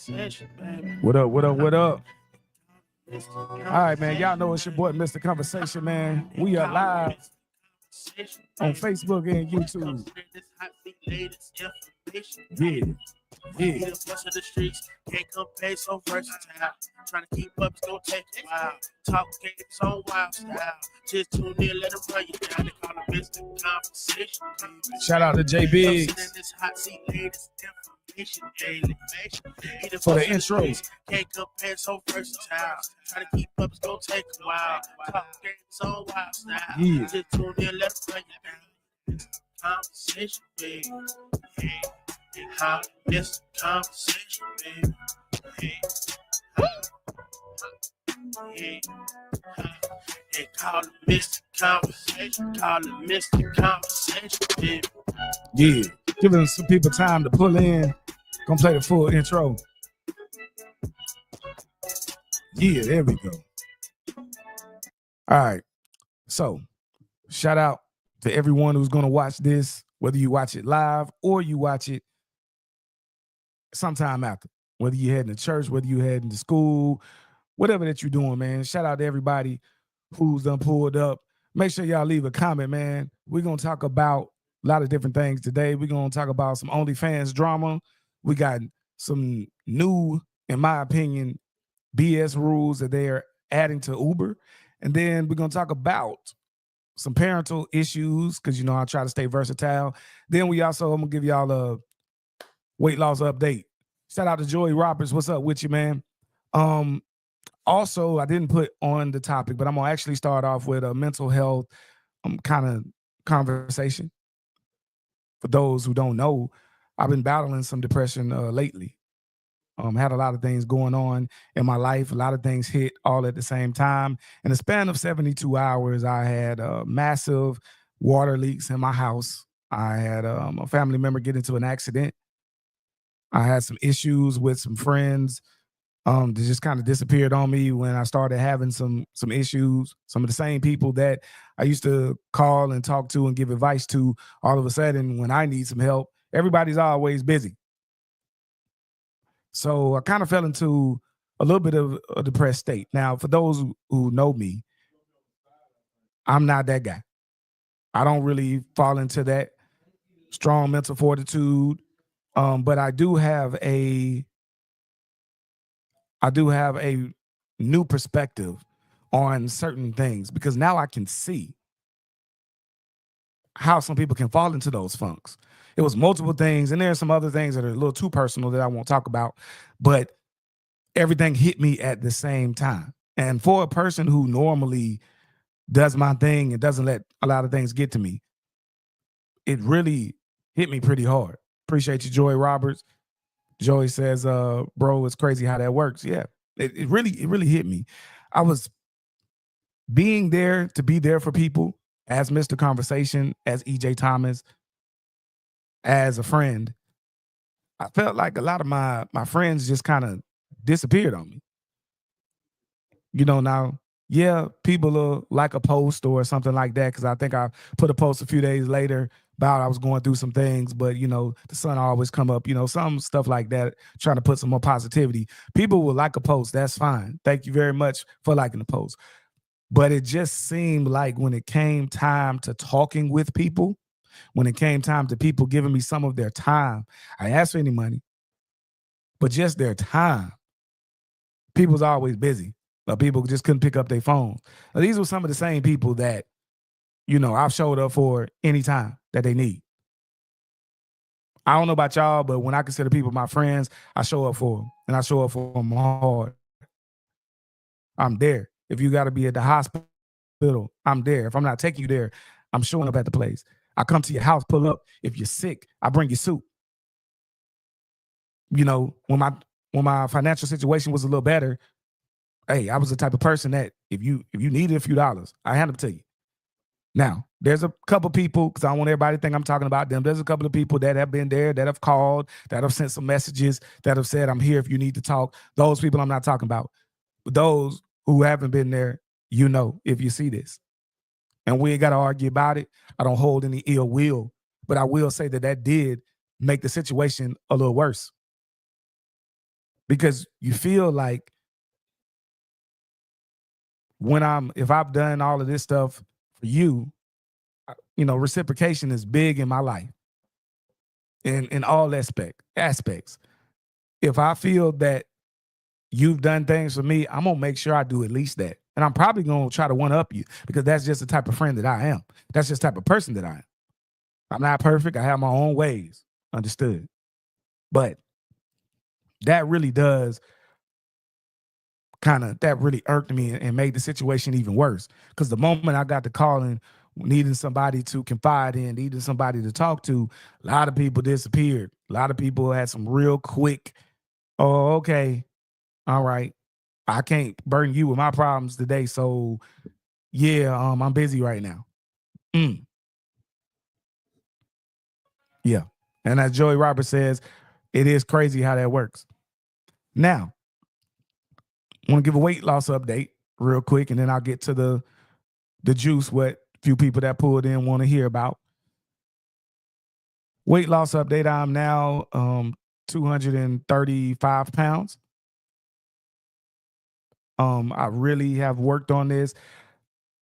What up, what up, what up? All right, man. Y'all know it's your boy, Mr. Conversation, man. We are live on Facebook and YouTube. Yeah. Yeah. Of the streets, can't compare so versatile. Trying to keep up, it's gonna take a while. Talk games on wild style. Just tune in, let them run you down. They call it Mr. Conversation. Shout out to J Biggs for the intros. Can't compare so versatile. Trying to keep up, it's gonna take a while. Talk games on wild style. Yeah. Just tune in, let them run you down. Conversation, baby. Yeah. How this conversation, baby. Hey, they call it Mr. Conversation. Call it Mr. Conversation, baby. Yeah, giving some people time to pull in. Gonna play the full intro. Yeah, there we go. All right. So, shout out to everyone who's gonna watch this, whether you watch it live or you watch it sometime after, whether you're heading to church, whether you're heading to school, whatever that you're doing, man. Shout out to everybody who's done pulled up. Make sure y'all leave a comment, man. We're going to talk about a lot of different things today. We're going to talk about some OnlyFans drama. We got some new, in my opinion, BS rules that they're adding to Uber. And then we're going to talk about some parental issues because, you know, I try to stay versatile. Then I'm going to give y'all a weight loss update. Shout out to Joey Roberts. What's up with you, man? Also, I didn't put on the topic, but I'm gonna actually start off with a mental health kind of conversation. For those who don't know, I've been battling some depression lately. Had a lot of things going on in my life. A lot of things hit all at the same time. In the span of 72 hours, I had massive water leaks in my house. I had a family member get into an accident. I had some issues with some friends that just kind of disappeared on me when I started having some issues. Some of the same people that I used to call and talk to and give advice to, all of a sudden, when I need some help, everybody's always busy. So I kind of fell into a little bit of a depressed state. Now, for those who know me, I'm not that guy. I don't really fall into that strong mental fortitude. But I do have a new perspective on certain things because now I can see how some people can fall into those funks. It was multiple things, and there are some other things that are a little too personal that I won't talk about, but everything hit me at the same time. And for a person who normally does my thing and doesn't let a lot of things get to me, it really hit me pretty hard. Appreciate you, Joey Roberts. Joey says, bro, it's crazy how that works. Yeah, it really hit me. I was being there to be there for people as Mr. Conversation, as EJ Thomas, as a friend. I felt like a lot of my friends just kind of disappeared on me. You know, now, yeah, people will like a post or something like that because I think I put a post a few days later about I was going through some things, but, you know, the sun always come up, you know, some stuff like that, trying to put some more positivity. People will like a post. That's fine. Thank you very much for liking the post. But it just seemed like when it came time to talking with people, when it came time to people giving me some of their time, I asked for any money, but just their time. People's always busy. People just couldn't pick up their phones. Now, these were some of the same people that, you know, I've showed up for any time that they need. I don't know about y'all, but when I consider people my friends, I show up for them, and I show up for them hard. I'm there. If you got to be at the hospital, I'm there. If I'm not taking you there, I'm showing up at the place. I come to your house, pull up. If you're sick, I bring you soup. You know, when my financial situation was a little better, hey, I was the type of person that if you needed a few dollars, I hand them to you. Now, there's a couple people, because I don't want everybody to think I'm talking about them. There's a couple of people that have been there, that have called, that have sent some messages, that have said, I'm here if you need to talk. Those people I'm not talking about. But those who haven't been there, you know, if you see this. And we ain't got to argue about it. I don't hold any ill will. But I will say that did make the situation a little worse. because you feel like if I've done all of this stuff for you, reciprocation is big in my life in all aspects. If I feel that you've done things for me, I'm gonna make sure I do at least that. And I'm probably gonna try to one up you because that's just the type of friend that I am. That's just the type of person that I am. I'm not perfect. I have my own ways. Understood. But that really does that really irked me and made the situation even worse. Because the moment I got to calling, needing somebody to confide in, needing somebody to talk to, a lot of people disappeared. A lot of people had some real quick, oh, okay, all right, I can't burden you with my problems today. So yeah, I'm busy right now. Mm, yeah. And as Joey Roberts says, it is crazy how that works. Now, I want to give a weight loss update real quick, and then I'll get to the juice, what few people that pulled in want to hear about. Weight loss update, I'm now 235 pounds. I really have worked on this.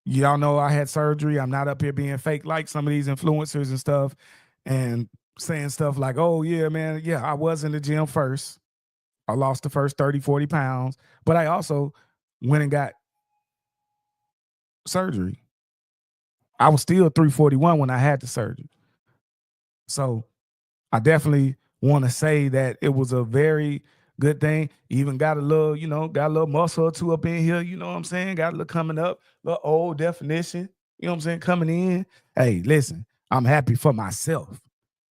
Y'all know I had surgery. I'm not up here being fake like some of these influencers and stuff and saying stuff like, oh, yeah, man, yeah, I was in the gym first. I lost the first 30, 40 pounds, but I also went and got surgery. I was still 341 when I had the surgery. So I definitely want to say that it was a very good thing. Even got a little, got a little muscle or two up in here. You know what I'm saying? Got a little coming up, a little old definition. You know what I'm saying? Coming in. Hey, listen, I'm happy for myself.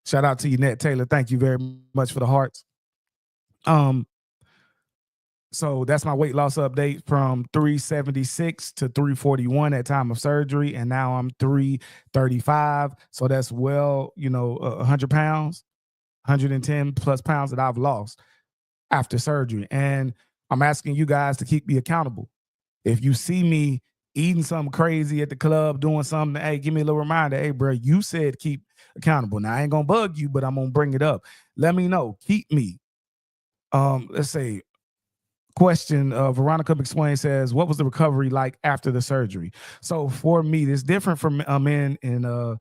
Shout out to you, Ned Taylor. Thank you very much for the hearts. So that's my weight loss update from 376 to 341 at time of surgery. And now I'm 335. So that's 100 pounds, 110 plus pounds that I've lost after surgery. And I'm asking you guys to keep me accountable. If you see me eating something crazy at the club, doing something, hey, give me a little reminder. Hey, bro, you said keep accountable. Now I ain't gonna bug you, but I'm gonna bring it up. Let me know. Keep me. Let's say question. Veronica McSwain says, "What was the recovery like after the surgery?" So for me, it's different from men and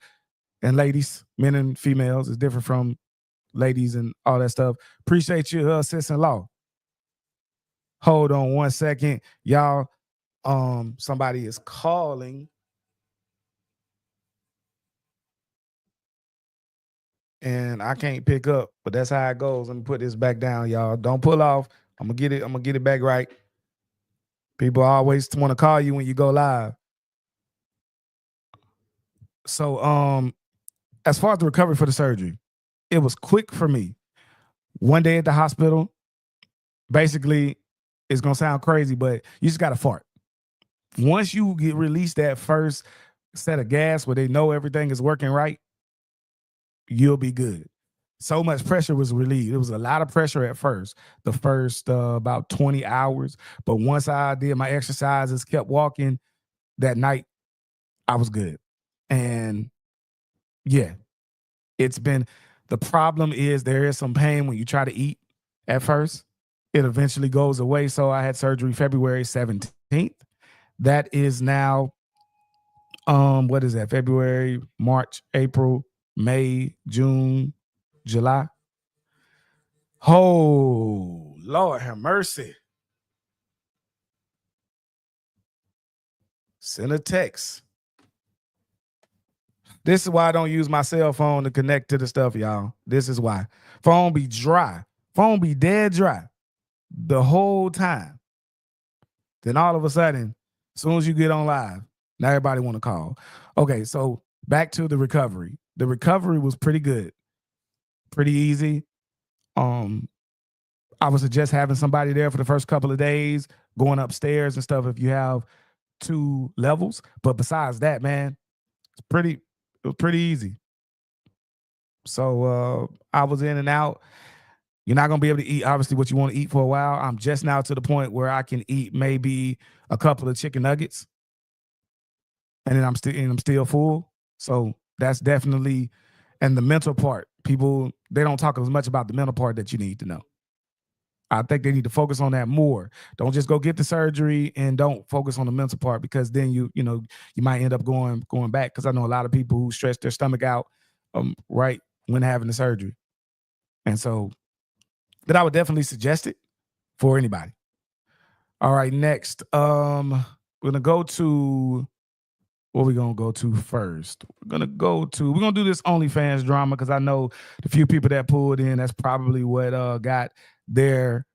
ladies, men and females. It's different from ladies and all that stuff. Appreciate you, sis-in-law. Hold on one second, y'all. Somebody is calling. And I can't pick up, but that's how it goes. Let me put this back down, y'all. Don't pull off. I'm gonna get it back right. People always want to call you when you go live. So as far as the recovery for the surgery, it was quick for me. One day at the hospital, basically, it's gonna sound crazy, but you just gotta fart. Once you get released that first set of gas where they know everything is working right, you'll be good. So much pressure was relieved. It was a lot of pressure at first, the first about 20 hours. But once I did my exercises, kept walking that night, I was good. And yeah, the problem is there is some pain when you try to eat at first. It eventually goes away. So I had surgery February 17th. That is now, what is that? February, March, April, May, June, July. Oh, Lord have mercy. Send a text. This is why I don't use my cell phone to connect to the stuff, y'all. This is why. Phone be dry. Phone be dead dry the whole time. Then all of a sudden, as soon as you get on live, now everybody want to call. Okay, so back to the recovery. The recovery was pretty good. Pretty easy. I was just having somebody there for the first couple of days, going upstairs and stuff if you have 2 levels. But besides that, man, it was pretty easy. So I was in and out. You're not gonna be able to eat obviously what you want to eat for a while. I'm just now to the point where I can eat maybe a couple of chicken nuggets, and then I'm still full. So that's definitely, and the mental part. People, they don't talk as much about the mental part that you need to know. I think they need to focus on that more. Don't just go get the surgery and don't focus on the mental part, because then you might end up going back. Because I know a lot of people who stretch their stomach out right when having the surgery, and so but I would definitely suggest it for anybody. All right, next, we're gonna go to what we gonna go to first. We're gonna do this OnlyFans drama, because I know the few people that pulled in, that's probably what got their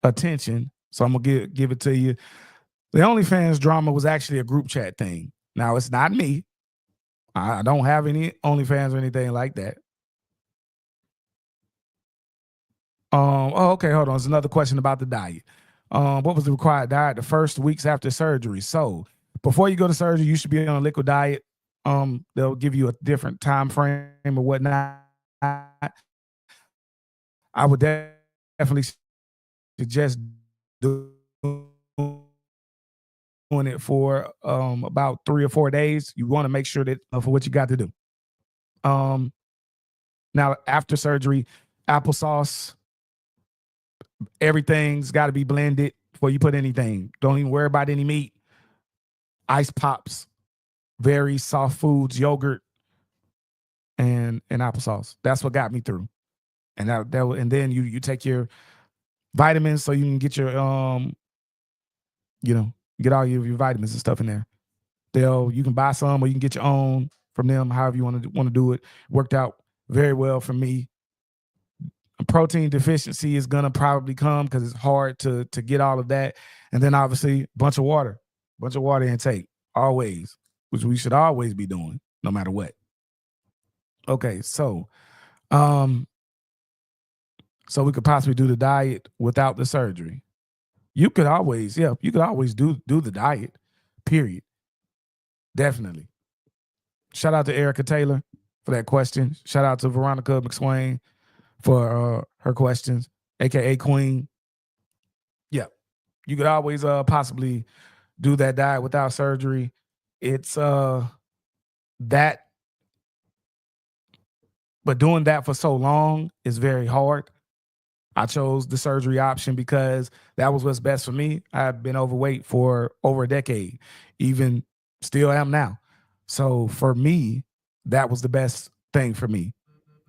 attention. So I'm gonna give it to you. The OnlyFans drama was actually a group chat thing. Now it's not me. I don't have any OnlyFans or anything like that. Oh, okay, hold on. There's another question about the diet. What was the required diet the first weeks after surgery? So before you go to surgery, you should be on a liquid diet. They'll give you a different time frame or whatnot. I would definitely suggest doing it for about 3 or 4 days. You want to make sure that for what you got to do. Now after surgery, applesauce, everything's got to be blended before you put anything. Don't even worry about any meat. Ice pops, very soft foods, yogurt, and applesauce. That's what got me through. And and then you take your vitamins so you can get your get all your vitamins and stuff in there. You can buy some or you can get your own from them, however you want to do it. Worked out very well for me. A protein deficiency is gonna probably come because it's hard to get all of that. And then obviously bunch of water intake, always, which we should always be doing, no matter what. Okay, so so we could possibly do the diet without the surgery. You could always do the diet, period. Definitely. Shout out to Erica Taylor for that question. Shout out to Veronica McSwain for her questions, aka Queen. Yeah, you could always possibly do that diet without surgery. It's that, but doing that for so long is very hard. I chose the surgery option because that was what's best for me. I've been overweight for over a decade, even still am now. So for me, that was the best thing for me.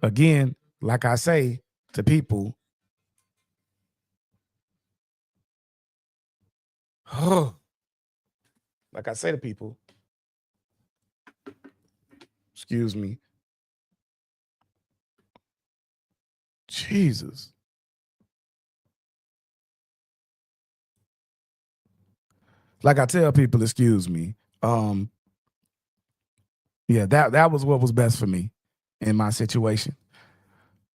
Again, like I say to people, like I say to people, excuse me, Jesus. Like I tell people, excuse me. Yeah, that was what was best for me in my situation.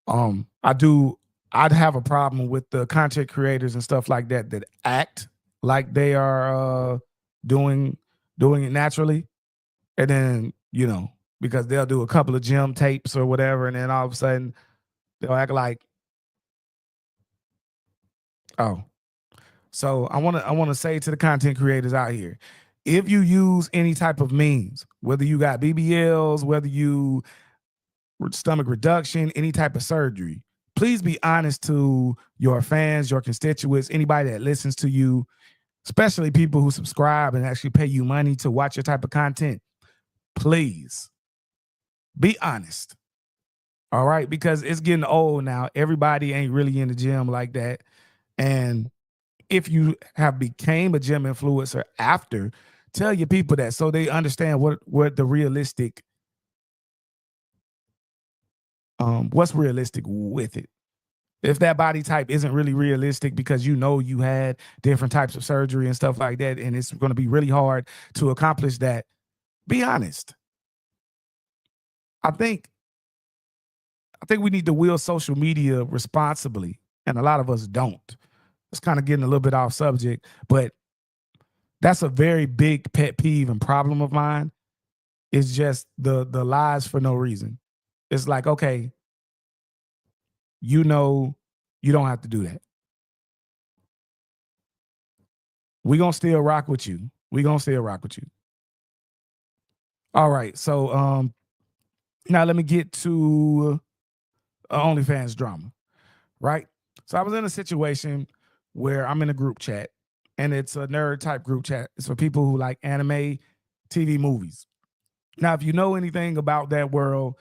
I'd have a problem with the content creators and stuff like that that act like they are doing it naturally, and then because they'll do a couple of gym tapes or whatever, and then all of a sudden they'll act like, oh. So I want to say to the content creators out here, if you use any type of means, whether you got BBLs, whether you stomach reduction, any type of surgery, please be honest to your fans, your constituents, anybody that listens to you, especially people who subscribe and actually pay you money to watch your type of content. Please be honest. All right, because it's getting old now. Everybody ain't really in the gym like that. And if you have became a gym influencer after, tell your people that so they understand what the realistic what's realistic with it. If that body type isn't really realistic because you had different types of surgery and stuff like that, and it's going to be really hard to accomplish that, be honest. I think we need to wield social media responsibly, and a lot of us don't. It's kind of getting a little bit off subject, but that's a very big pet peeve and problem of mine. It's just the lies for no reason. It's like, okay, you don't have to do that. We're gonna still rock with you. We're gonna still rock with you. All right. So now let me get to OnlyFans drama. Right? So I was in a situation where I'm in a group chat, and it's a nerd type group chat. It's for people who like anime, TV, movies. Now, if you know anything about that world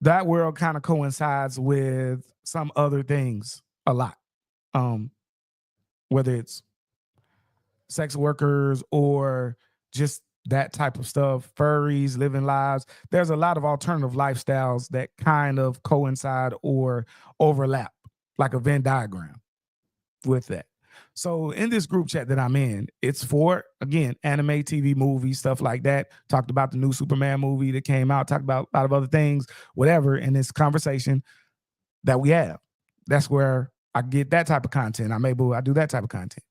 kind of coincides with some other things a lot. Um, whether it's sex workers or just that type of stuff, furries, living lives. There's a lot of alternative lifestyles that kind of coincide or overlap, like a Venn diagram with that. So in this group chat that I'm in, it's for again anime, TV, movies, stuff like that. Talked about the new Superman movie that came out. Talked about a lot of other things, whatever. In this conversation that we have, that's where I get that type of content. I do that type of content.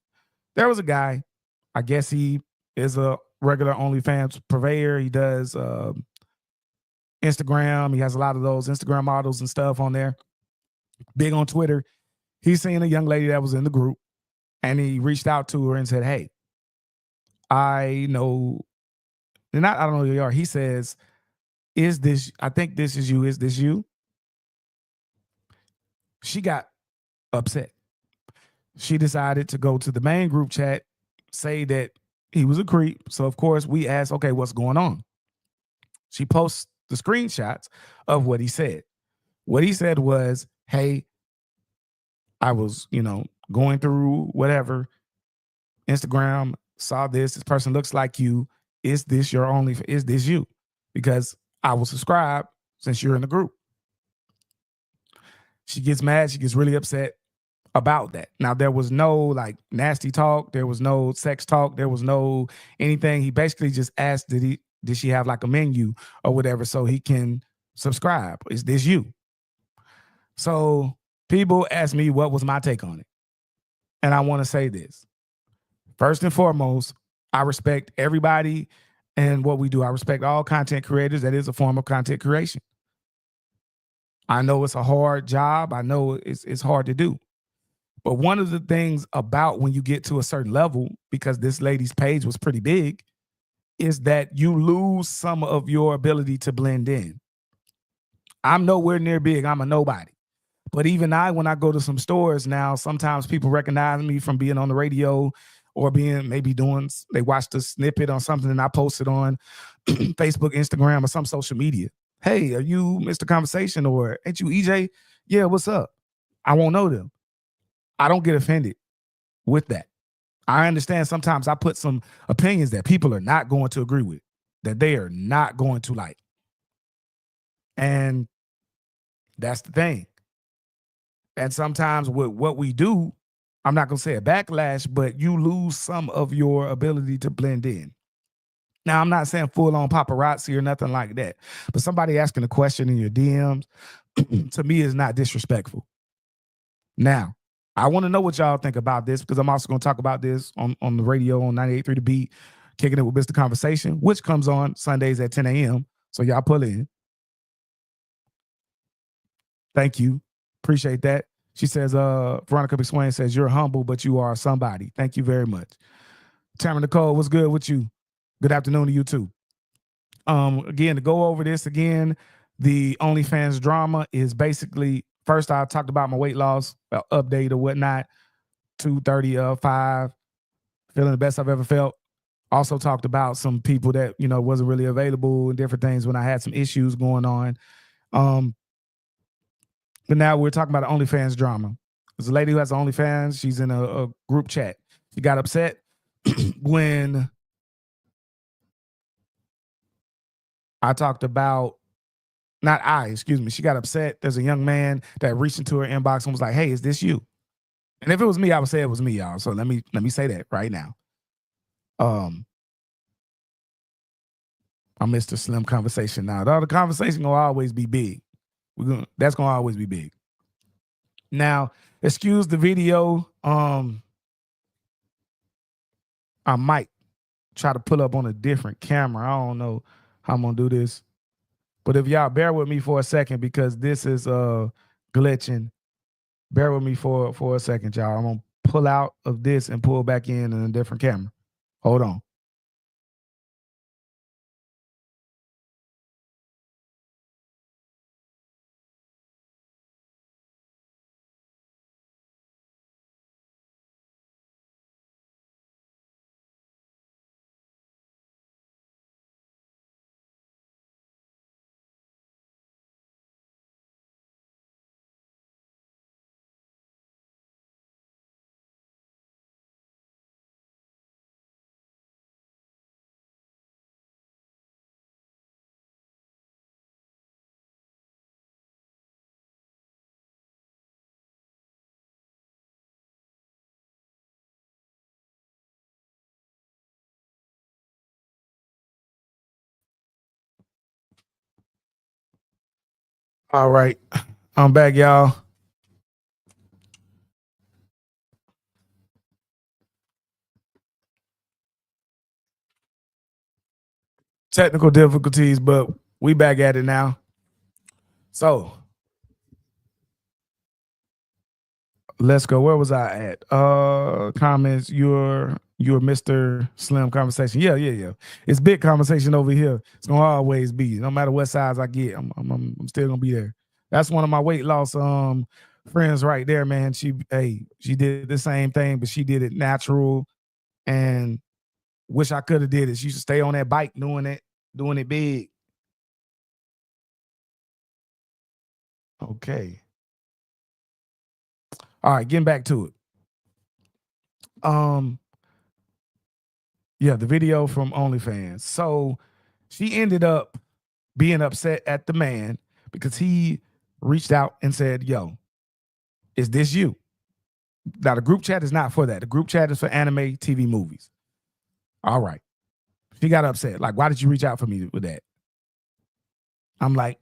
There was a guy, I guess he is a regular OnlyFans purveyor. He does Instagram. He has a lot of those Instagram models and stuff on there. Big on Twitter. He's seen a young lady that was in the group, and he reached out to her and said, "Hey, I know, and I don't know who you are." He says, "Is this? I think this is you. Is this you?" She got upset. She decided to go to the main group chat, say that he was a creep. So of course we asked, "Okay, what's going on?" She posts the screenshots of what he said. What he said was, "Hey, I was, going through whatever Instagram, saw this. This person looks like you. Is this your only? Is this you? Because I will subscribe since you're in the group." She gets mad. She gets really upset about that. Now there was no like nasty talk. There was no sex talk. There was no anything. He basically just asked, did she have like a menu or whatever so he can subscribe? Is this you? So people ask me what was my take on it. And I want to say this. First and foremost, I respect everybody and what we do. I respect all content creators. That is a form of content creation. I know it's a hard job. I know it's hard to do. But one of the things about when you get to a certain level, because this lady's page was pretty big, is that you lose some of your ability to blend in. I'm nowhere near big. I'm a nobody. But even when I go to some stores now, sometimes people recognize me from being on the radio or being maybe they watched a snippet on something and I posted on Facebook, Instagram, or some social media. "Hey, are you Mr. Conversation or ain't you EJ? Yeah, what's up?" I won't know them. I don't get offended with that. I understand sometimes I put some opinions that people are not going to agree with, that they are not going to like. And that's the thing. And sometimes with what we do, I'm not going to say a backlash, but you lose some of your ability to blend in. Now, I'm not saying full on paparazzi or nothing like that, but somebody asking a question in your DMs to me is not disrespectful. Now, I want to know what y'all think about this because I'm also going to talk about this on the radio on 98.3 The Beat, Kicking It with Mr. Conversation, which comes on Sundays at 10 a.m. So y'all pull in. Thank you. Appreciate that. She says, Veronica McSwain says, "You're humble, but you are somebody." Thank you very much. Tamara Nicole, what's good with you? Good afternoon to you too. Again, to go over this again, the OnlyFans drama is basically first I talked about my weight loss update or whatnot, 235, feeling the best I've ever felt. Also talked about some people that, wasn't really available and different things when I had some issues going on. But now we're talking about the OnlyFans drama. There's a lady who has OnlyFans. She's in a group chat. She got upset when I talked about, excuse me. She got upset. There's a young man that reached into her inbox and was like, "Hey, is this you?" And if it was me, I would say it was me, y'all. So let me say that right now. I missed a slim conversation now. The conversation gonna always be big. That's gonna always be big. Now, excuse the video. I might try to pull up on a different camera. I don't know how I'm gonna do this. But if y'all bear with me for a second because this is glitching. Bear with me for a second, y'all. I'm gonna pull out of this and pull back in a different camera. Hold on. All right. I'm back, y'all. Technical difficulties, but we back at it now. So let's go. Where was I at? Comments. You're Mr. Slim conversation. Yeah. It's big conversation over here. It's gonna always be. No matter what size I get, I'm still gonna be there. That's one of my weight loss friends right there, man. She did the same thing, but she did it natural, and wish I could have did it. She should stay on that bike doing it big. Okay. All right, getting back to it. Um, yeah, the video from OnlyFans. So she ended up being upset at the man because he reached out and said, "Yo, is this you?" Now the group chat is not for that. The group chat is for anime, TV, movies. All right. She got upset. Like, why did you reach out for me with that? I'm like,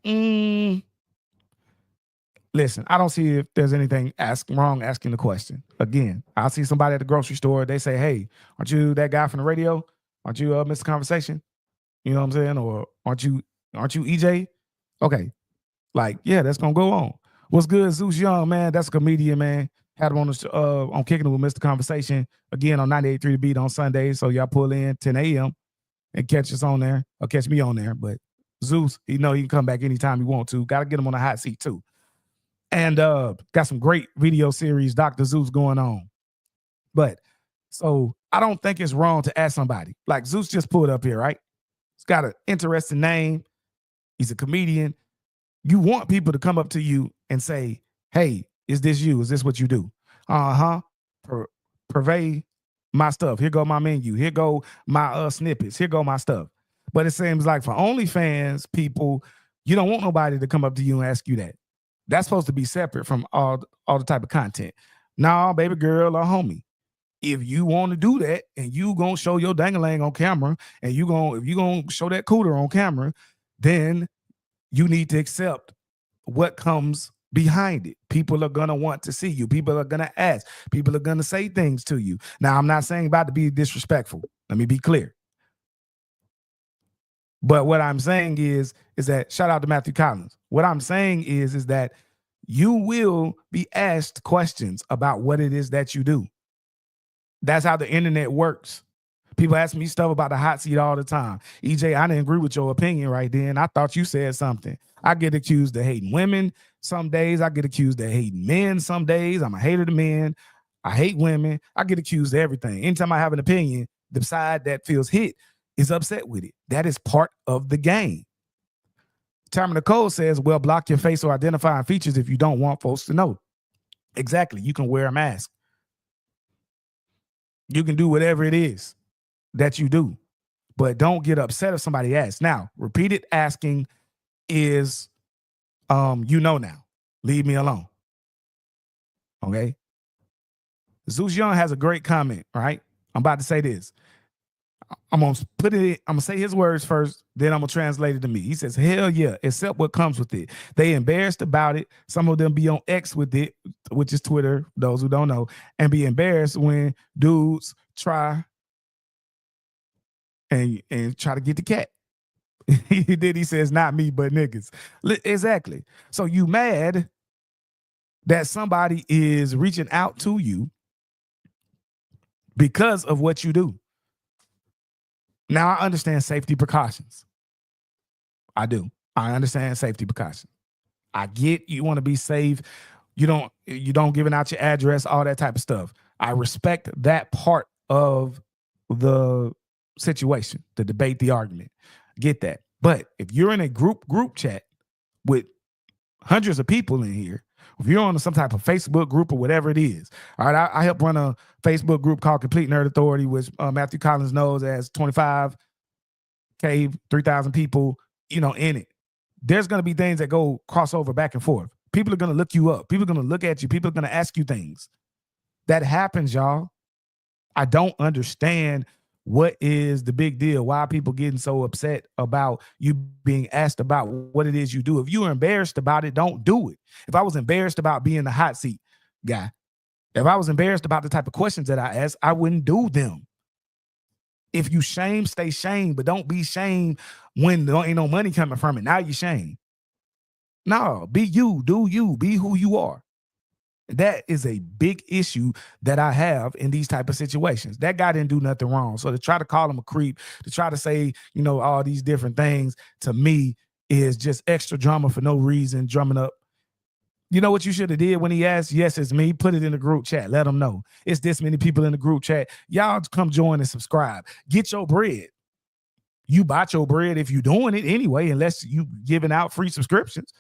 listen, I don't see if there's anything wrong asking the question. Again, I'll see somebody at the grocery store. They say, "Hey, aren't you that guy from the radio? Aren't you Mr. Conversation? You know what I'm saying? Or aren't you EJ?" Okay, like yeah, that's gonna go on. What's good, Zeus Young, man? That's a comedian, man. Had him on Kicking It with Mr. Conversation again on 98.3 The Beat on Sundays. So y'all pull in 10 a.m. and catch us on there or catch me on there. But Zeus, he can come back anytime he want to. Got to get him on the hot seat too. And got some great video series, Dr. Zeus going on. But so I don't think it's wrong to ask somebody. Like Zeus just pulled up here, right? He's got an interesting name. He's a comedian. You want people to come up to you and say, "Hey, is this you? Is this what you do?" Uh-huh. Purvey my stuff. Here go my menu. Here go my snippets. Here go my stuff. But it seems like for OnlyFans people, you don't want nobody to come up to you and ask you that. That's supposed to be separate from all the type of content. Nah, baby girl or homie. If you want to do that and you gonna show your dangalang on camera and if you gonna show that cooter on camera, then you need to accept what comes behind it. People are gonna want to see you. People are gonna ask. People are gonna say things to you. Now, I'm not saying about to be disrespectful. Let me be clear. But what I'm saying is that shout out to Matthew Collins. What I'm saying is that you will be asked questions about what it is that you do. That's how the internet works. People ask me stuff about the hot seat all the time. EJ, I didn't agree with your opinion right then. I thought you said something. I get accused of hating women some days. I get accused of hating men some days. I'm a hater of men. I hate women. I get accused of everything. Anytime I have an opinion, the side that feels hit is upset with it. That is part of the game. Tamara Nicole says, well, block your face or identifying features if you don't want folks to know. Exactly. You can wear a mask. You can do whatever it is that you do, but don't get upset if somebody asks. Now, repeated asking is, now. Leave me alone. Okay. Zeus Young has a great comment, right? I'm about to say this. I'm gonna say his words first, then I'm gonna translate it to me. He says, hell yeah, accept what comes with it. They embarrassed about it. Some of them be on X with it, which is Twitter, those who don't know, and be embarrassed when dudes try and try to get the cat. He says, not me, but niggas. Exactly. So you mad that somebody is reaching out to you because of what you do. Now I understand safety precautions. I do. I understand safety precautions. I get you want to be safe. You don't giving out your address, all that type of stuff. I respect that part of the situation, the debate, the argument. Get that. But if you're in a group chat with hundreds of people in here, if you're on some type of Facebook group or whatever it is, all right, I help run a Facebook group called Complete Nerd Authority, which Matthew Collins knows as 25K, 3,000 people, in it. There's going to be things that go crossover back and forth. People are going to look you up. People are going to look at you. People are going to ask you things. That happens, y'all. I don't understand What is the big deal? Why are people getting so upset about you being asked about what it is you do? If you're embarrassed about it, don't do it. If I was embarrassed about being the hot seat guy, if I was embarrassed about the type of questions that I ask, I wouldn't do them. If you shame, stay shamed, but don't be shamed when there ain't no money coming from it. Now you shame. No, be you, do you, be who you are. That is a big issue that I have in these type of situations. That guy didn't do nothing wrong. So to try to call him a creep, to try to say, all these different things to me is just extra drama for no reason, drumming up. You know what you should have did when he asked? Yes, it's me. Put it in the group chat. Let them know. It's this many people in the group chat. Y'all come join and subscribe. Get your bread. You bought your bread if you're doing it anyway, unless you giving out free subscriptions.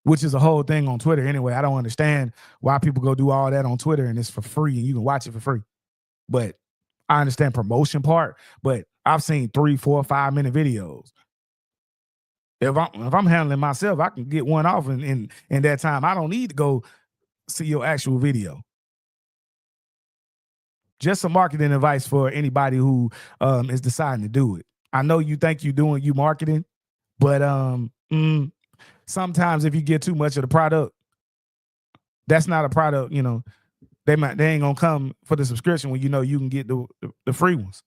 Which is a whole thing on Twitter anyway. I don't understand why people go do all that on Twitter and it's for free and you can watch it for free. But I understand promotion part, but I've seen 3, 4, 5 minute videos. If I'm handling myself, I can get one off in that time. I don't need to go see your actual video. Just some marketing advice for anybody who is deciding to do it. I know you think you're doing you marketing, but sometimes if you get too much of the product, that's not a product, they ain't gonna come for the subscription when you can get the free ones.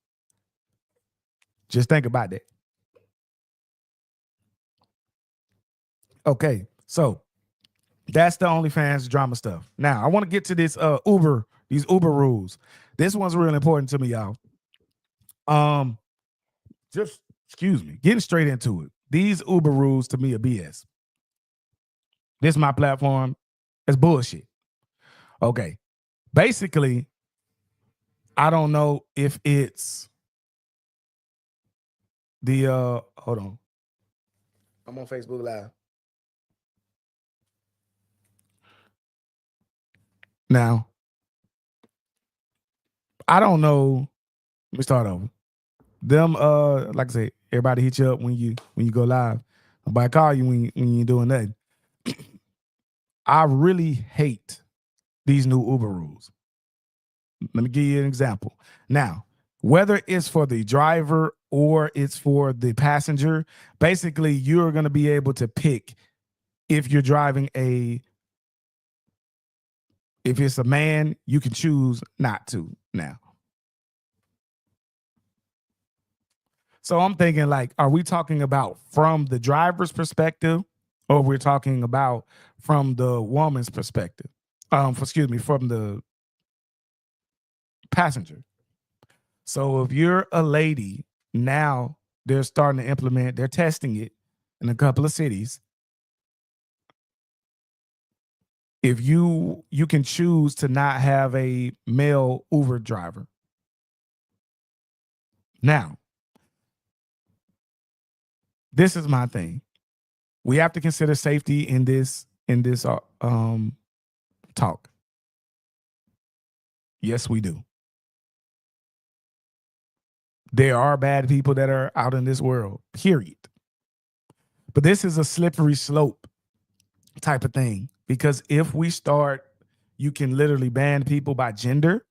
Just think about that. Okay, so that's the OnlyFans drama stuff. Now I want to get to this these Uber rules. This one's really important to me, y'all. Just excuse me, getting straight into it. These Uber rules to me are BS. This is my platform. It's bullshit. Okay. Basically, I don't know if it's the hold on. I'm on Facebook Live. Now, I don't know. Let me start over. Them like I say, everybody hit you up when you go live. Nobody call you when you're doing nothing. I really hate these new Uber rules. Let me give you an example. Now, whether it's for the driver or it's for the passenger, basically you're going to be able to pick if you're driving if it's a man, you can choose not to now. So I'm thinking like, are we talking about from the driver's perspective or we're talking about from the woman's perspective? From the passenger. So if you're a lady, now they're starting to implement, they're testing it in a couple of cities. If you can choose to not have a male Uber driver. Now, this is my thing. We have to consider safety in this talk. Yes, we do. There are bad people that are out in this world, period. But this is a slippery slope type of thing. Because if we start, you can literally ban people by gender,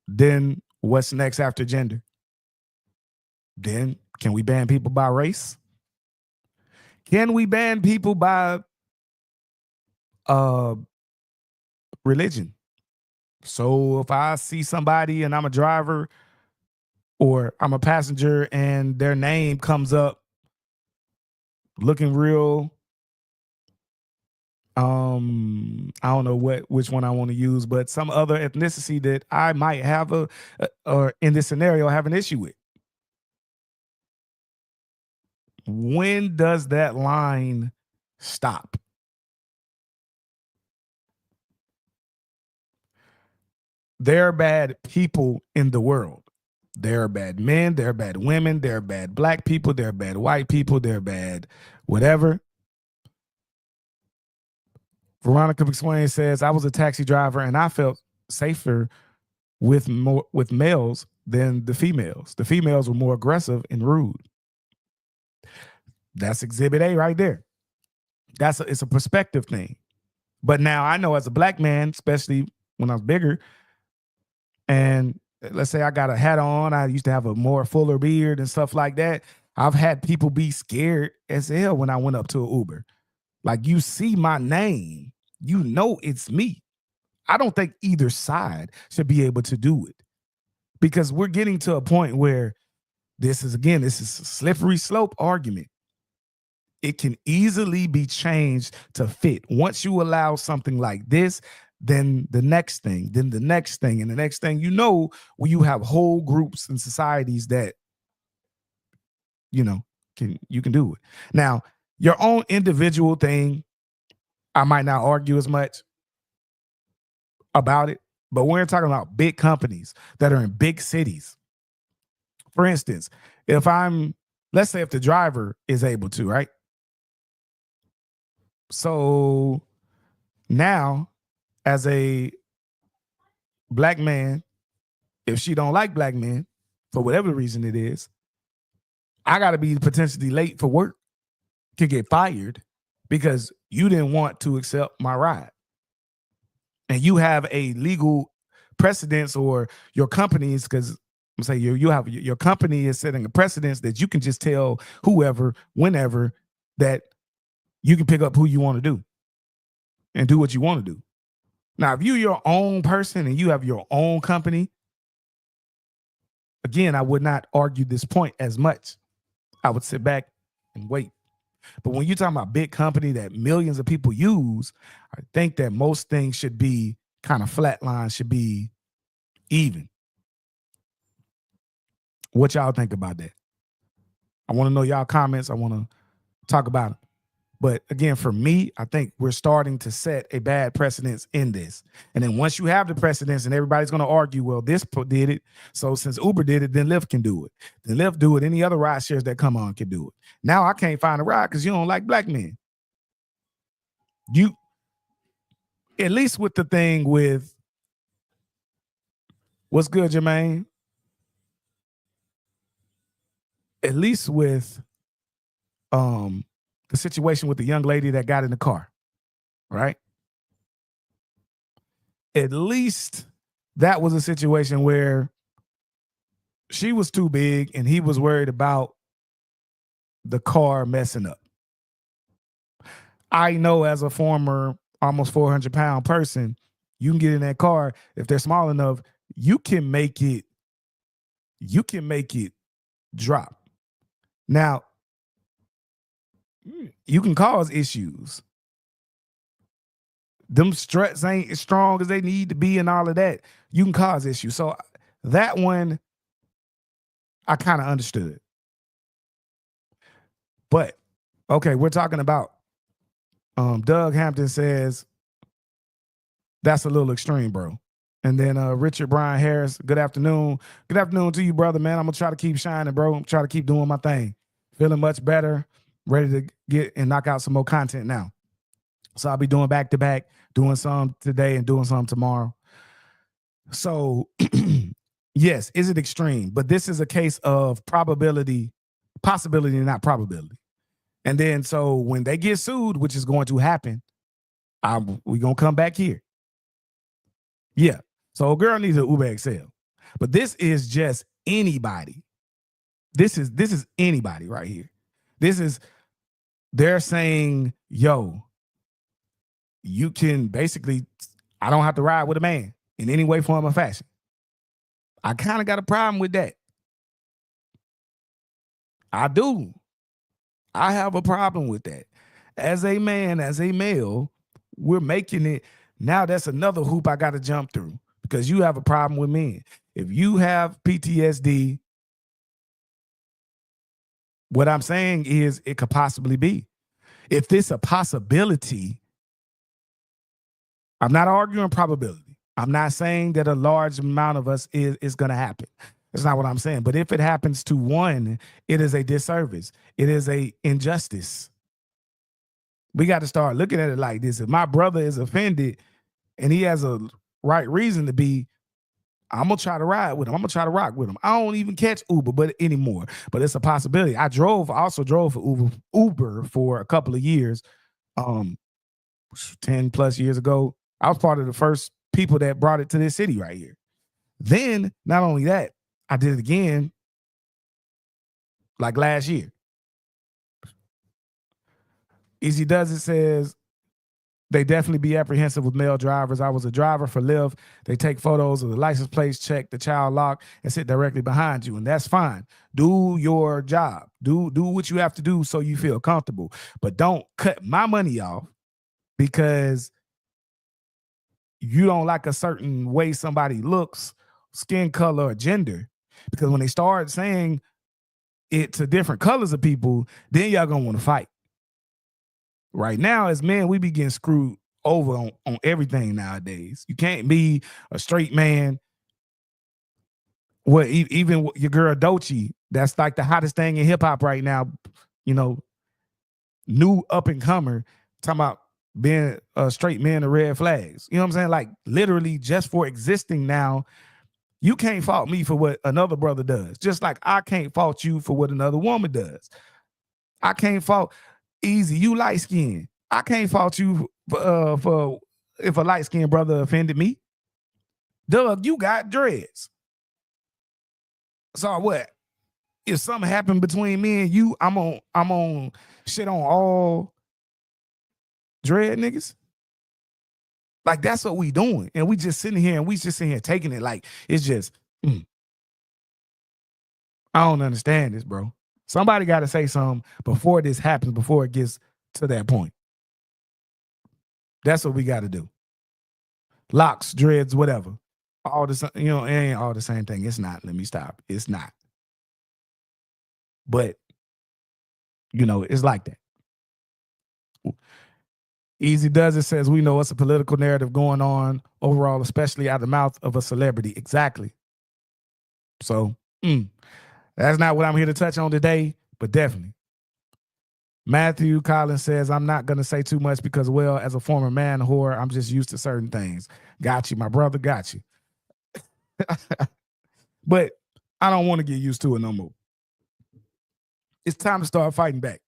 then what's next after gender? Then can we ban people by race? Can we ban people by religion? So if I see somebody and I'm a driver or I'm a passenger and their name comes up looking real, I don't know which one I want to use, but some other ethnicity that I might have or in this scenario have an issue with. When does that line stop? There are bad people in the world. There are bad men, there are bad women, there are bad black people, there are bad white people, there are bad whatever. Veronica McSwain says, I was a taxi driver and I felt safer with males than the females. The females were more aggressive and rude. That's exhibit A right there. It's a perspective thing. But now I know as a black man, especially when I was bigger, and let's say I got a hat on, I used to have a more fuller beard and stuff like that. I've had people be scared as hell when I went up to an Uber. Like, you see my name, you know it's me. I don't think either side should be able to do it, because we're getting to a point where this is a slippery slope argument. It can easily be changed to fit. Once you allow something like this, then the next thing, then the next thing, and the next thing, when you have whole groups and societies that, you can do it. Now, your own individual thing, I might not argue as much about it, but we're talking about big companies that are in big cities. For instance, let's say if the driver is able to, right? So now, as a black man, if she don't like black men, for whatever reason it is, I got to be potentially late for work, to get fired because you didn't want to accept my ride. And you have a legal precedence, or your companies, because I'm saying your company is setting a precedence that you can just tell whoever, whenever, that you can pick up who you want to do and do what you want to do. Now, if you're your own person and you have your own company, again, I would not argue this point as much. I would sit back and wait. But when you're talking about big company that millions of people use, I think that most things should be kind of flatline, should be even. What y'all think about that? I want to know y'all comments. I want to talk about it. But again, for me, I think we're starting to set a bad precedence in this. And then once you have the precedence, and everybody's going to argue, well, this did it, so since Uber did it, then Lyft can do it. Then Lyft do it. Any other ride shares that come on can do it. Now I can't find a ride because you don't like black men. You, at least with the thing with, what's good, Jermaine? At least with the situation with the young lady that got in the car, right? At least that was a situation where she was too big and he was worried about the car messing up. I know, as a former almost 400-pound person, you can get in that car. If they're small enough, you can make it drop. Now, you can cause issues. Them struts ain't as strong as they need to be and all of that. You can cause issues. So that one, I kind of understood. But, okay, we're talking about, Doug Hampton says, that's a little extreme, bro. And then Richard Brian Harris, good afternoon. Good afternoon to you, brother, man. I'm going to try to keep shining, bro. I'm trying to keep doing my thing. Feeling much better, ready to get and knock out some more content now. So I'll be doing back-to-back, doing some today and doing some tomorrow. So, yes, is it extreme? But this is a case of probability, possibility, not probability. And then, so when they get sued, which is going to happen, we're going to come back here. Yeah. So a girl needs an Uber XL. But this is just anybody. This is anybody right here. They're saying, yo, you can basically, I don't have to ride with a man in any way, form, or fashion. I kind of got a problem with that. I do. I have a problem with that. As a man, as a male, we're making it. Now that's another hoop I got to jump through, because you have a problem with men. If you have PTSD, what I'm saying is it could possibly be. If this a possibility, I'm not arguing probability. I'm not saying that a large amount of us is going to happen. That's not what I'm saying. But if it happens to one, it is a disservice. It is a injustice. We got to start looking at it like this. If my brother is offended and he has a right reason to be, I'm going to try to ride with him. I'm going to try to rock with him. I don't even catch Uber anymore, but it's a possibility. I also drove for Uber for a couple of years, 10 plus years ago. I was part of the first people that brought it to this city right here. Then, not only that, I did it again like last year. Easy Does It says, they definitely be apprehensive with male drivers. I was a driver for Lyft. They take photos of the license plates, check the child lock, and sit directly behind you, and that's fine. Do your job. Do what you have to do so you feel comfortable, but don't cut my money off because you don't like a certain way somebody looks, skin color, or gender. Because when they start saying it to different colors of people, then y'all gonna want to fight. Right now, as men, we be getting screwed over on everything nowadays. You can't be a straight man. What even your girl Doechii, that's like the hottest thing in hip hop right now. You know, new up and comer talking about being a straight man of red flags. You know what I'm saying? Like literally, just for existing now, you can't fault me for what another brother does. Just like I can't fault you for what another woman does. I can't fault. Easy, you light skinned. I can't fault you for if a light skinned brother offended me. Doug, you got dreads. So what? If something happened between me and you, I'm on shit on all dread niggas. Like that's what we doing, and we just sitting here and we just sitting here taking it like it's just. I don't understand this, bro. Somebody got to say something before this happens, before it gets to that point. That's what we got to do. Locks, dreads, whatever. All the it ain't all the same thing. It's not. Let me stop. It's not. But it's like that. Easy Does It says we know what's a political narrative going on overall, especially out of the mouth of a celebrity. Exactly. So that's not what I'm here to touch on today, but definitely. Matthew Collins says, I'm not going to say too much because, well, as a former man whore, I'm just used to certain things. Got you, my brother, got you. But I don't want to get used to it no more. It's time to start fighting back.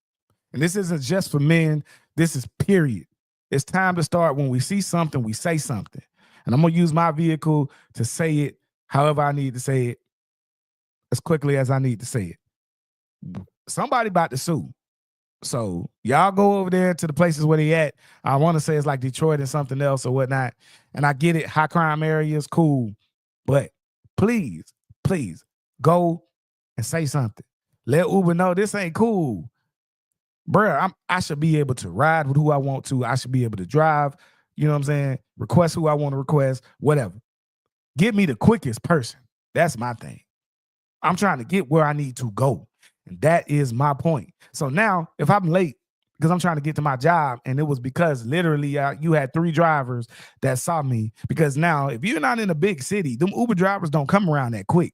And this isn't just for men. This is period. It's time to start when we see something, we say something. And I'm going to use my vehicle to say it however I need to say it, as quickly as I need to say it. Somebody about to sue. So y'all go over there to the places where they at. I want to say it's like Detroit and something else or whatnot. And I get it, high crime areas, cool. But please go and say something. Let Uber know this ain't cool. Bruh, I should be able to ride with who I want to. I should be able to drive, you know what I'm saying? Request who I want to request, whatever. Get me the quickest person. That's my thing. I'm trying to get where I need to go. And that is my point. So now, if I'm late because I'm trying to get to my job, and it was because literally you had 3 drivers that saw me, because now, if you're not in a big city, them Uber drivers don't come around that quick.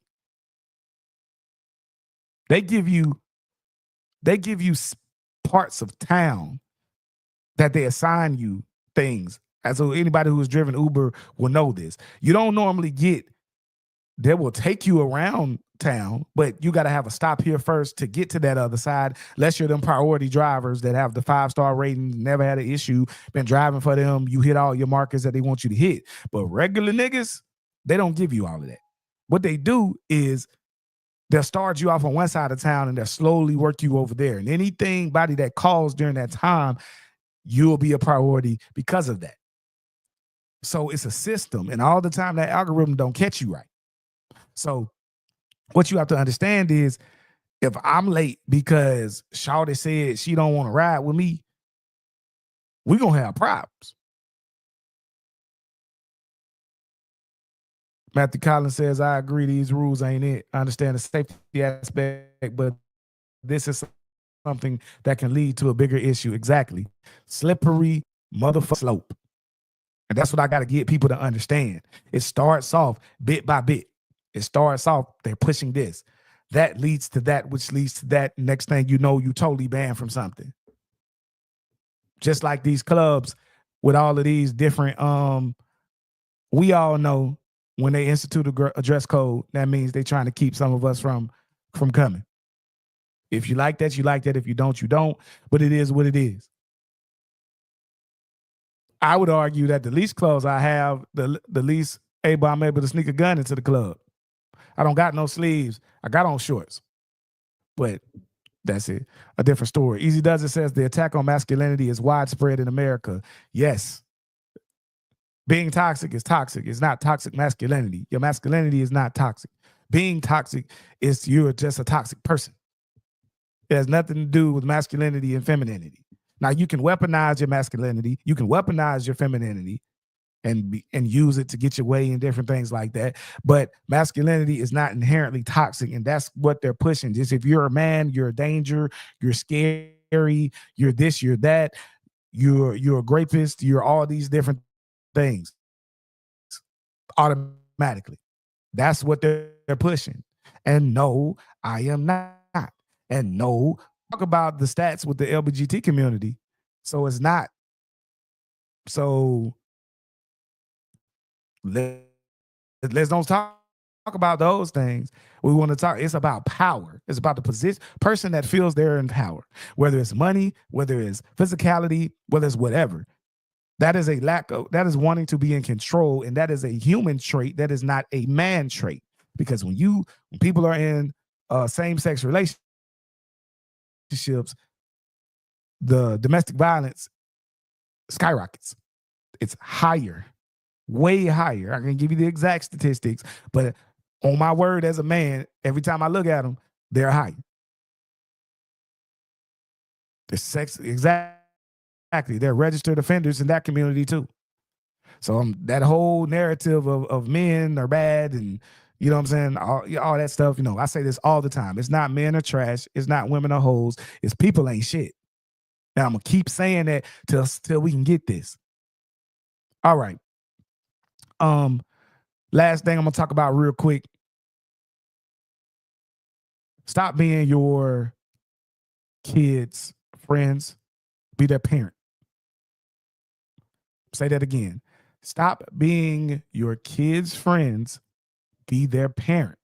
They give you parts of town that they assign you things. And so anybody who has driven Uber will know this. You don't normally they will take you around town, but you got to have a stop here first to get to that other side, unless you're them priority drivers that have the 5-star rating, never had an issue, been driving for them, you hit all your markers that they want you to hit. But regular niggas, they don't give you all of that. What they do is they'll start you off on one side of town and they'll slowly work you over there. And anybody that calls during that time, you'll be a priority because of that. So it's a system, and all the time that algorithm don't catch you right. So what you have to understand is, if I'm late because Shawty said she don't want to ride with me, we're going to have problems. Matthew Collins says, I agree, these rules ain't it. I understand the safety aspect, but this is something that can lead to a bigger issue. Exactly. Slippery motherfucker slope. And that's what I got to get people to understand. It starts off bit by bit. It starts off, they're pushing this. That leads to that, which leads to that. Next thing you know, you totally banned from something. Just like these clubs with all of these different, we all know when they institute a dress code, that means they're trying to keep some of us from coming. If you like that, you like that. If you don't, you don't. But it is what it is. I would argue that the least clothes I have, the least Hey, but I'm able to sneak a gun into the club. I don't got no sleeves. I got on shorts. But that's it. A different story. Easy Does It says the attack on masculinity is widespread in America. Yes. Being toxic is toxic. It's not toxic masculinity. Your masculinity is not toxic. Being toxic is you're just a toxic person. It has nothing to do with masculinity and femininity. Now, you can weaponize your masculinity. You can weaponize your femininity and use it to get your way and different things like that. But masculinity is not inherently toxic, and that's what they're pushing. Just if you're a man, you're a danger, you're scary, you're this, you're that, you're a rapist, you're all these different things automatically. That's what they're pushing. And no, I am not. And no, talk about the stats with the LGBT community. So it's not. So let's don't talk about those things. We want to talk. It's about power. It's about the person that feels they're in power, whether it's money, whether it's physicality, whether it's whatever. That is a lack of, that is wanting to be in control. And that is a human trait. That is not a man trait. Because when people are in same-sex relationships, the domestic violence skyrockets. It's higher, way higher. I can give you the exact statistics, but on my word as a man, every time I look at them, they're higher. The sex, exactly. They're registered offenders in that community too. So that whole narrative of men are bad and you know what I'm saying, all that stuff, I say this all the time. It's not men are trash. It's not women are hoes. It's people ain't shit. And I'm going to keep saying that till we can get this. All right. Last thing I'm going to talk about real quick. Stop being your kids' friends. Be their parent. Say that again. Stop being your kids' friends. Be their parent.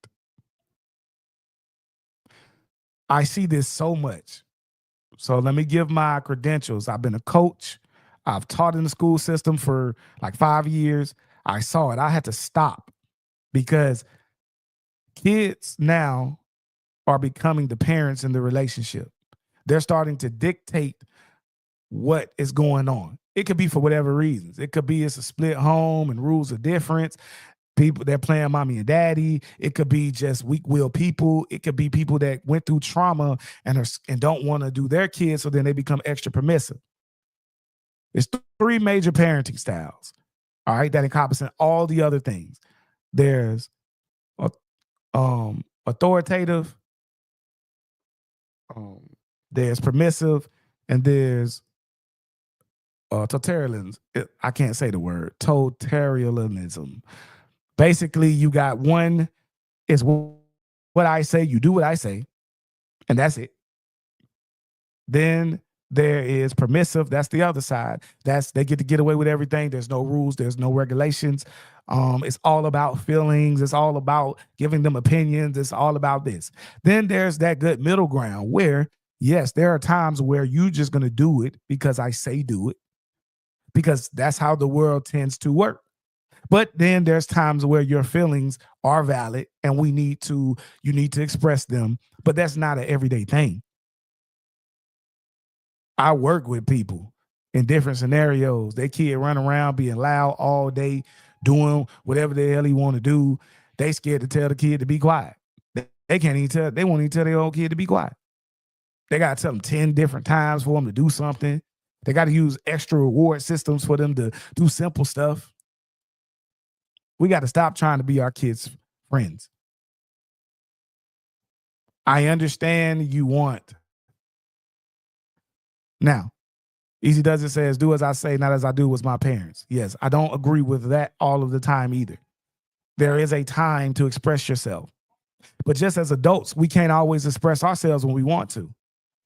I see this so much. So let me give my credentials. I've been a coach. I've taught in the school system for like 5 years. I saw it. I had to stop because kids now are becoming the parents in the relationship. They're starting to dictate what is going on. It could be for whatever reasons. It could be it's a split home and rules are different. People, they're playing mommy and daddy. It could be just weak-willed people. It could be people that went through trauma and don't want to do their kids, so then they become extra permissive. There's 3 major parenting styles, all right, that encompass all the other things. There's authoritative, there's permissive, and there's totalitarianism. I can't say the word. Totalitarianism. Basically, you got one is what I say, you do what I say, and that's it. Then there is permissive. That's the other side. They get to get away with everything. There's no rules. There's no regulations. It's all about feelings. It's all about giving them opinions. It's all about this. Then there's that good middle ground where, yes, there are times where you're just going to do it because I say do it, because that's how the world tends to work. But then there's times where your feelings are valid and you need to express them, but that's not an everyday thing. I work with people in different scenarios. Their kid run around being loud all day, doing whatever the hell he want to do. They scared to tell the kid to be quiet. They can't even tell, they won't even tell their own kid to be quiet. They got to tell them 10 different times for them to do something. They got to use extra reward systems for them to do simple stuff. We got to stop trying to be our kids' friends. I understand you want. Now, Easy Does It says, do as I say, not as I do with my parents. Yes, I don't agree with that all of the time either. There is a time to express yourself. But just as adults, we can't always express ourselves when we want to.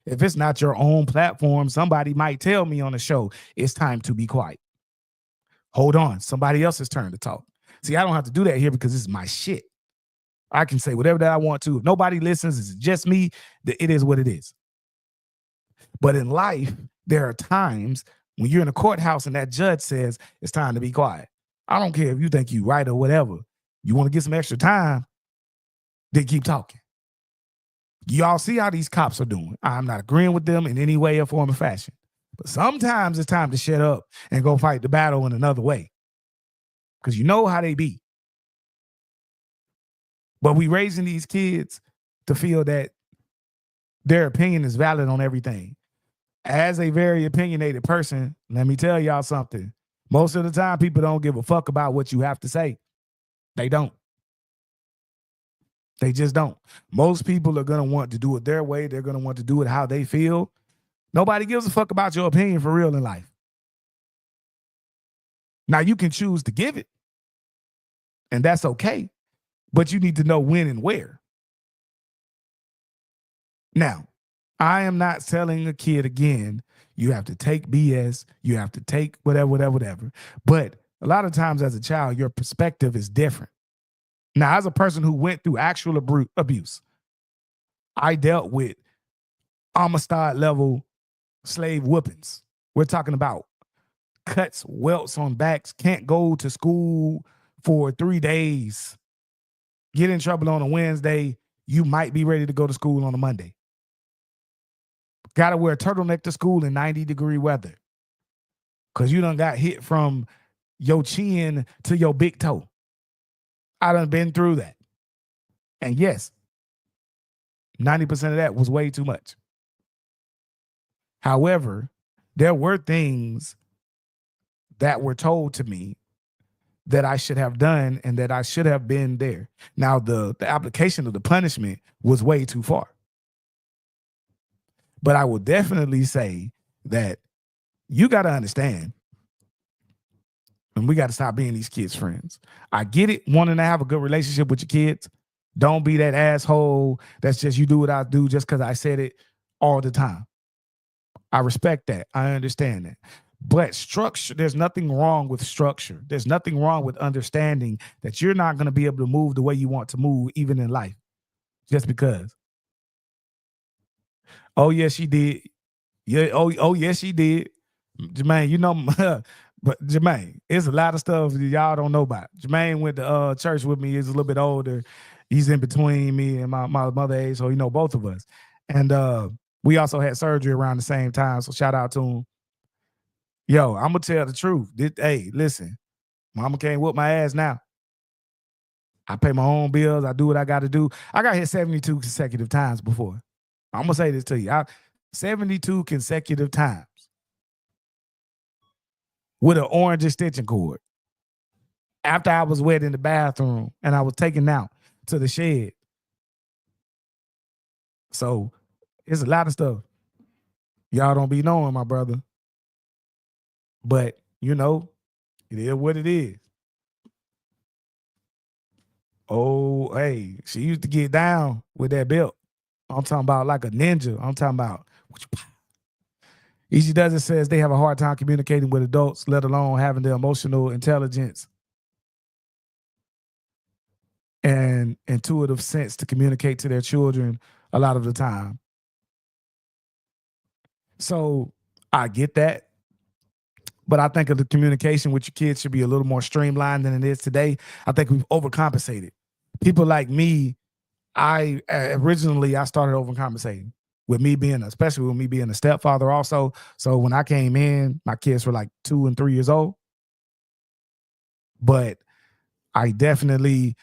If it's not your own platform, somebody might tell me on the show, it's time to be quiet. Hold on, somebody else's turn to talk. See, I don't have to do that here because this is my shit. I can say whatever that I want to. If nobody listens, it's just me, it is what it is. But in life, there are times when you're in a courthouse and that judge says it's time to be quiet. I don't care if you think you right or whatever. You want to get some extra time, then keep talking. Y'all see how these cops are doing. I'm not agreeing with them in any way or form or fashion. But sometimes it's time to shut up and go fight the battle in another way. Because you know how they be. But we raising these kids to feel that their opinion is valid on everything. As a very opinionated person, let me tell y'all something. Most of the time, people don't give a fuck about what you have to say. They don't. They just don't. Most people are going to want to do it their way. They're going to want to do it how they feel. Nobody gives a fuck about your opinion for real in life. Now, you can choose to give it, and that's okay, but you need to know when and where. Now, I am not telling a kid again, you have to take BS, you have to take whatever. But a lot of times as a child, your perspective is different. Now, as a person who went through actual abuse, I dealt with Amistad level slave whoopings. We're talking about cuts, welts on backs, can't go to school for 3 days, get in trouble on a Wednesday, you might be ready to go to school on a Monday. Got to wear a turtleneck to school in 90-degree weather because you done got hit from your chin to your big toe. I done been through that. And yes, 90% of that was way too much. However, there were things that were told to me that I should have done and that I should have been there. Now, the application of the punishment was way too far. But I will definitely say that you got to understand, and we got to stop being these kids' friends. I get it, wanting to have a good relationship with your kids. Don't be that asshole that's just you do what I do just because I said it all the time. I respect that. I understand that. But structure, there's nothing wrong with structure. There's nothing wrong with understanding that you're not going to be able to move the way you want to move, even in life, just because. Oh, yes, she did. Yeah. Oh, yes, she did. Jermaine, you know, but Jermaine, it's a lot of stuff that y'all don't know about. Jermaine went to church with me. He's a little bit older. He's in between me and my mother age, so you know both of us. And we also had surgery around the same time. So shout out to him. Yo, I'm gonna tell the truth. Hey, listen, mama can't whoop my ass now. I pay my own bills. I do what I got to do. I got hit 72 consecutive times before. I'm gonna say this to you. 72 consecutive times with an orange extension cord. After I was wet in the bathroom and I was taken out to the shed. So it's a lot of stuff y'all don't be knowing, my brother. But you know, it is what it is. Oh, hey, she used to get down with that belt. I'm talking about like a ninja. I'm talking about. Easy Does It says they have a hard time communicating with adults, let alone having the emotional intelligence and intuitive sense to communicate to their children a lot of the time. So I get that. But I think of the communication with your kids should be a little more streamlined than it is today. I think we've overcompensated. People like me, I originally started overcompensating with me being, especially with me being a stepfather also. So when I came in, my kids were like 2 and 3 years old. But I definitely,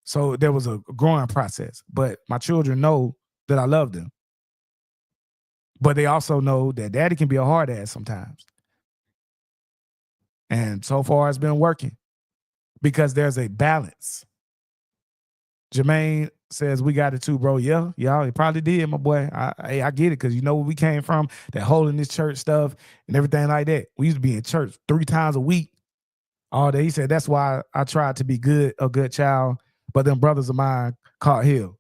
so there was a growing process. But my children know that I love them. But they also know that daddy can be a hard ass sometimes. And so far it's been working because there's a balance. Jermaine says we got it too, bro. Yeah, it probably did, my boy. I get it because you know where we came from, that holding this church stuff and everything like that. We used to be in church 3 times a week all day. He said that's why I tried to be a good child, but them brothers of mine caught hell.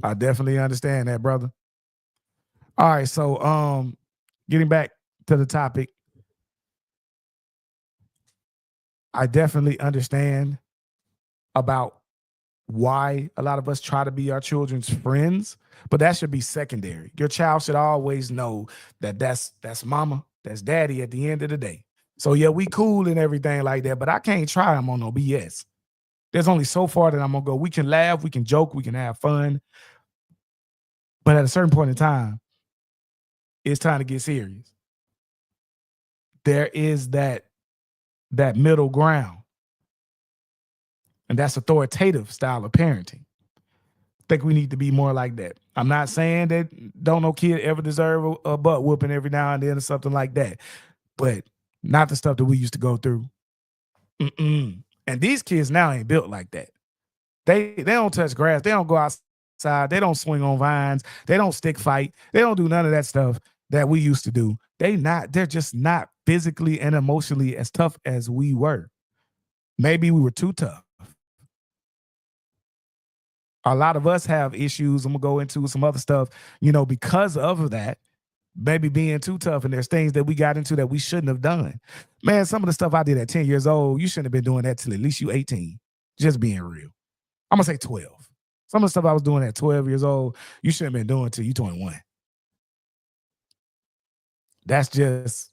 I definitely understand that, brother. All right, so getting back to the topic, I definitely understand about why a lot of us try to be our children's friends, but that should be secondary. Your child should always know that that's mama, that's daddy at the end of the day. So yeah, we cool and everything like that, but I can't try them on no BS. There's only so far that I'm gonna go. We can laugh, we can joke, we can have fun, but at a certain point in time, it's time to get serious. There is that middle ground, and that's authoritative style of parenting. Think we need to be more like that. I'm not saying that don't no kid ever deserve a butt whooping every now and then or something like that, but not the stuff that we used to go through. Mm-mm. And these kids now ain't built like that. They don't touch grass. They don't go outside. They don't swing on vines. They don't stick fight. They don't do none of that stuff that we used to do. They're just not physically and emotionally as tough as we were. Maybe we were too tough. A lot of us have issues. I'm gonna go into some other stuff, because of that, maybe being too tough. And there's things that we got into that we shouldn't have done. Man, some of the stuff I did at 10 years old, you shouldn't have been doing that till at least you 18. Just being real. I'm gonna say 12. Some of the stuff I was doing at 12 years old, you shouldn't have been doing till you 21. That's just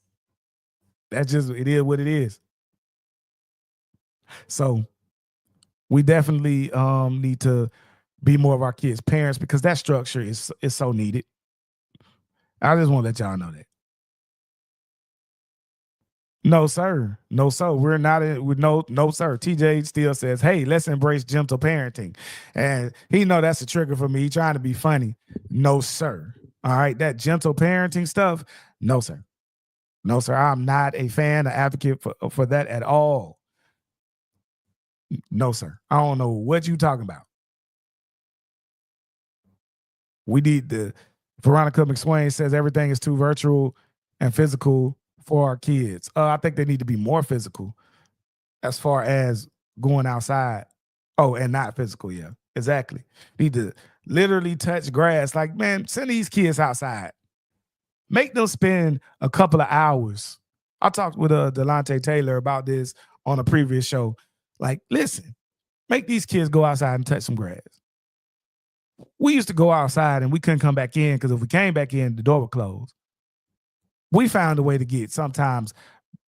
it is what it is. So we definitely need to be more of our kids' parents because that structure is so needed. I just want to let y'all know that. No, sir. No, sir. We're not in with no, sir. TJ still says, hey, let's embrace gentle parenting. And he know that's a trigger for me. He trying to be funny. No, sir. All right. That gentle parenting stuff. No, sir. No, sir. I'm not a fan, an advocate for that at all. No, sir. I don't know what you talking about. We need the Veronica McSwain says everything is too virtual and physical for our kids. I think they need to be more physical as far as going outside. Oh, and not physical, yeah. Exactly. Need to literally touch grass. Like, man, send these kids outside. Make them spend a couple of hours. I talked with Delonte Taylor about this on a previous show. Like, listen, make these kids go outside and touch some grass. We used to go outside and we couldn't come back in because if we came back in, the door would close. We found a way to get sometimes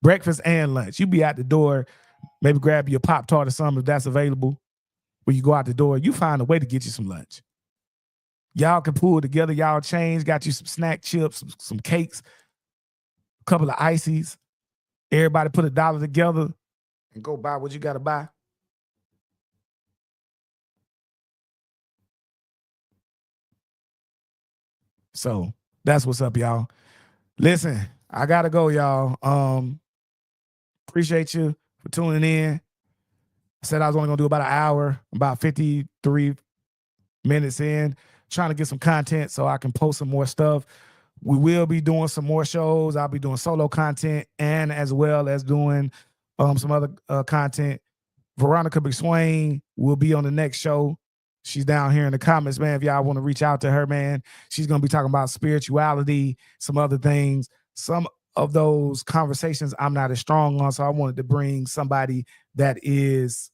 breakfast and lunch. You be out the door, maybe grab your Pop-Tart or something if that's available. When you go out the door, you find a way to get you some lunch. Y'all can pull together, y'all change, got you some snack chips, some cakes, a couple of ices. Everybody put $1 together and go buy what you got to buy. So that's what's up, y'all. Listen, I gotta go, y'all. Appreciate you for tuning in. I said I was only gonna do about an hour, about 53 minutes in, trying to get some content so I can post some more stuff. We will be doing some more shows. I'll be doing solo content and as well as doing some other content. Veronica McSwain will be on the next show. She's down here in the comments, man. If y'all want to reach out to her, man, she's going to be talking about spirituality, some other things. Some of those conversations I'm not as strong on, so I wanted to bring somebody that is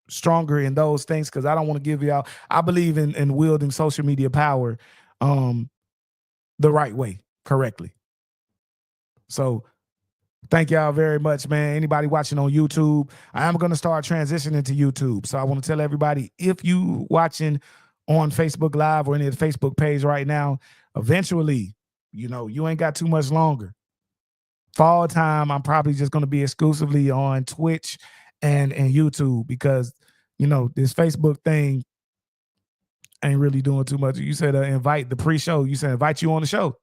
stronger in those things because I don't want to give y'all. I believe in wielding social media power the right way, correctly. So thank y'all very much, man. Anybody watching on YouTube, I am going to start transitioning to YouTube. So I want to tell everybody, if you watching on Facebook Live or any of the Facebook page right now, eventually, you ain't got too much longer. Fall time, I'm probably just going to be exclusively on Twitch and YouTube because, this Facebook thing ain't really doing too much. You said invite the pre-show. You said invite you on the show.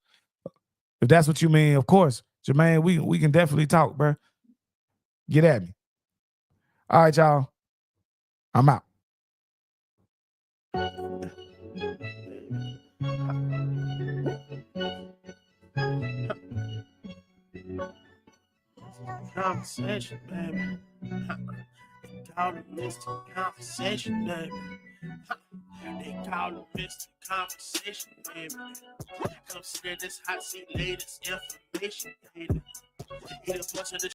If that's what you mean, of course. Jermaine, we can definitely talk, bro. Get at me. All right, y'all. I'm out. Conversation, baby. They call it Mr. Conversation, baby. They call it Mr. Conversation, baby. Come sit in this hot seat, latest information, baby. Eat a bunch of the